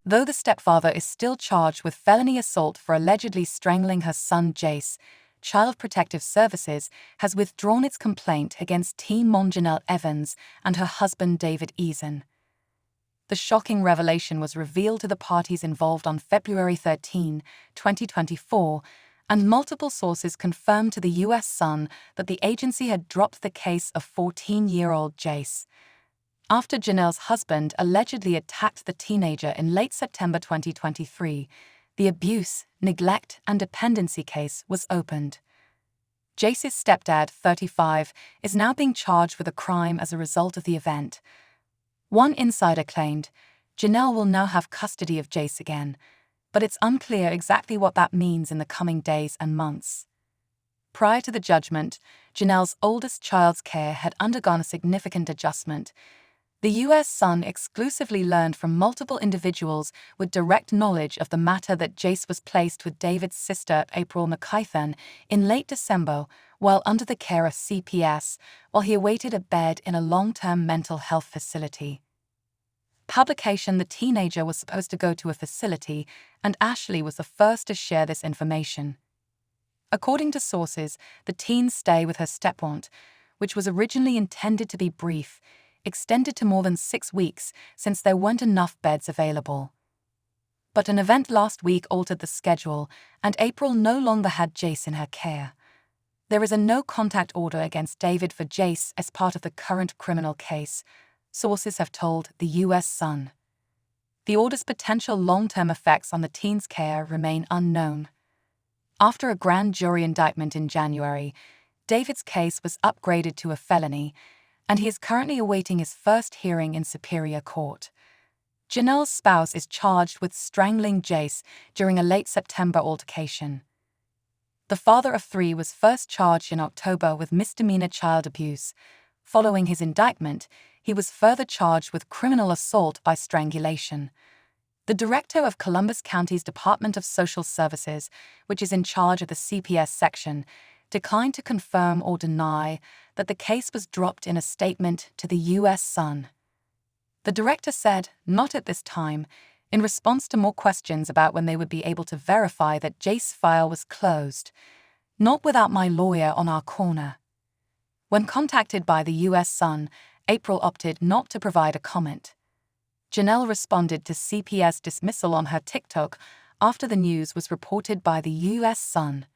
Though the stepfather is still charged with felony assault for allegedly strangling her son Jace, Child Protective Services has withdrawn its complaint against teen mom Jenelle Evans and her husband David Eason. The shocking revelation was revealed to the parties involved on February 13, 2024, and multiple sources confirmed to the U.S. Sun that the agency had dropped the case of 14-year-old Jace after Jenelle's husband allegedly attacked the teenager in late September 2023. The abuse, neglect, and dependency case was opened. Jace's stepdad, 35, is now being charged with a crime as a result of the event. One insider claimed, Jenelle will now have custody of Jace again, but it's unclear exactly what that means in the coming days and months. Prior to the judgment, Jenelle's oldest child's care had undergone a significant adjustment. The U.S. Sun exclusively learned from multiple individuals with direct knowledge of the matter that Jace was placed with David's sister, April McKython, in late December while under the care of CPS, while he awaited a bed in a long-term mental health facility. Publication: the teenager was supposed to go to a facility, and Ashley was the first to share this information. According to sources, the teen's stay with her stepaunt, which was originally intended to be brief, extended to more than 6 weeks since there weren't enough beds available. But an event last week altered the schedule, and April no longer had Jace in her care. There is a no-contact order against David for Jace as part of the current criminal case, sources have told the U.S. Sun. The order's potential long-term effects on the teen's care remain unknown. After a grand jury indictment in January, David's case was upgraded to a felony, and he is currently awaiting his first hearing in Superior Court. Jenelle's spouse is charged with strangling Jace during a late September altercation. The father of 3 was first charged in October with misdemeanor child abuse. Following his indictment, he was further charged with criminal assault by strangulation. The director of Columbus County's Department of Social Services, which is in charge of the CPS section, declined to confirm or deny that the case was dropped in a statement to the U.S. Sun. The director said, "Not at this time," in response to more questions about when they would be able to verify that Jace's file was closed. "Not without my lawyer on our corner." When contacted by the U.S. Sun, April opted not to provide a comment. Jenelle responded to CPS dismissal on her TikTok after the news was reported by the U.S. Sun.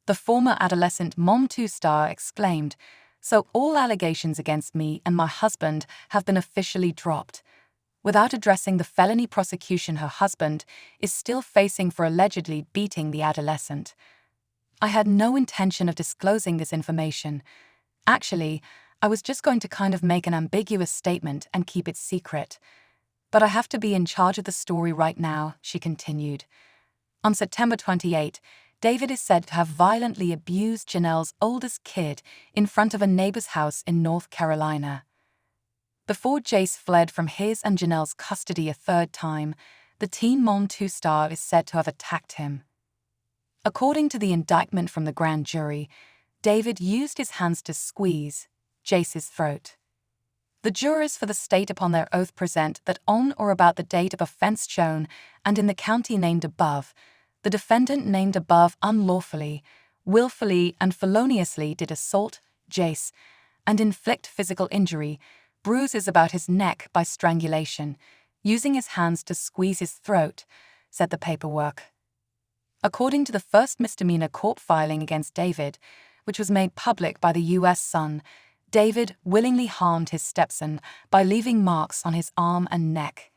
The former adolescent Mom 2 star exclaimed, "So all allegations against me and my husband have been officially dropped," without addressing the felony prosecution her husband is still facing for allegedly beating the adolescent. "I had no intention of disclosing this information. Actually, I was just going to kind of make an ambiguous statement and keep it secret. But I have to be in charge of the story right now," she continued. On September 28, David is said to have violently abused Jenelle's oldest kid in front of a neighbor's house in North Carolina. Before Jace fled from his and Jenelle's custody a third time, the teen Mom 2 star is said to have attacked him. According to the indictment from the grand jury, David used his hands to squeeze Jace's throat. The jurors for the state upon their oath present that on or about the date of offense shown and in the county named above, the defendant named above unlawfully, willfully, and feloniously did assault Jace and inflict physical injury, bruises about his neck by strangulation, using his hands to squeeze his throat, said the paperwork. According to the first misdemeanor court filing against David, which was made public by the U.S. Sun, David willingly harmed his stepson by leaving marks on his arm and neck.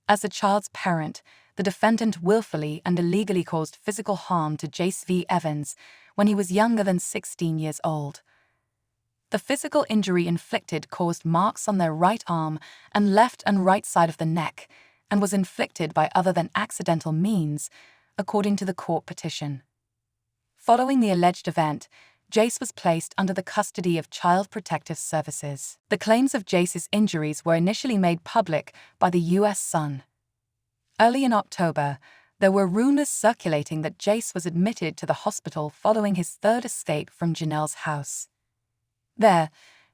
As the child's parent, the defendant willfully and illegally caused physical harm to Jace V. Evans when he was younger than 16 years old. The physical injury inflicted caused marks on their right arm and left and right side of the neck and was inflicted by other than accidental means, according to the court petition. Following the alleged event, Jace was placed under the custody of Child Protective Services. The claims of Jace's injuries were initially made public by the U.S. Sun. Early in October, there were rumors circulating that Jace was admitted to the hospital following his third escape from Jenelle's house. There,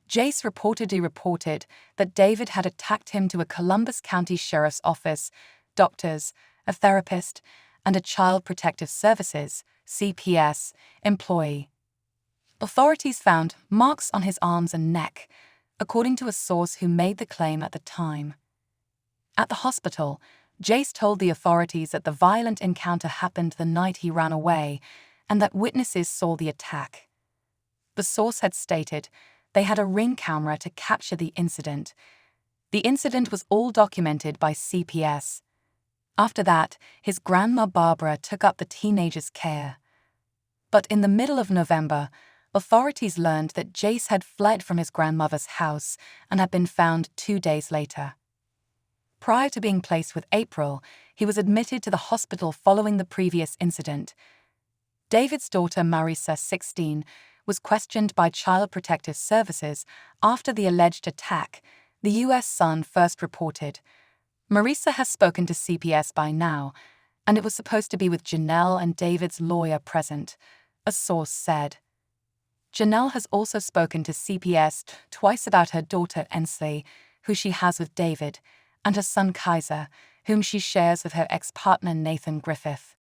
Jace reportedly reported that David had attacked him to a Columbus County Sheriff's Office, doctors, a therapist, and a Child Protective Services (CPS) employee. Authorities found marks on his arms and neck, according to a source who made the claim at the time. At the hospital, Jace told the authorities that the violent encounter happened the night he ran away and that witnesses saw the attack. The source had stated they had a Ring camera to capture the incident. The incident was all documented by CPS. After that, his grandma Barbara took up the teenager's care. But in the middle of November, authorities learned that Jace had fled from his grandmother's house and had been found 2 days later. Prior to being placed with April, he was admitted to the hospital following the previous incident. David's daughter Marisa, 16, was questioned by Child Protective Services after the alleged attack, the U.S. Sun first reported. Marisa has spoken to CPS by now, and it was supposed to be with Jenelle and David's lawyer present, a source said. Jenelle has also spoken to CPS twice about her daughter Ensley, who she has with David, and her son Kaiser, whom she shares with her ex-partner Nathan Griffith.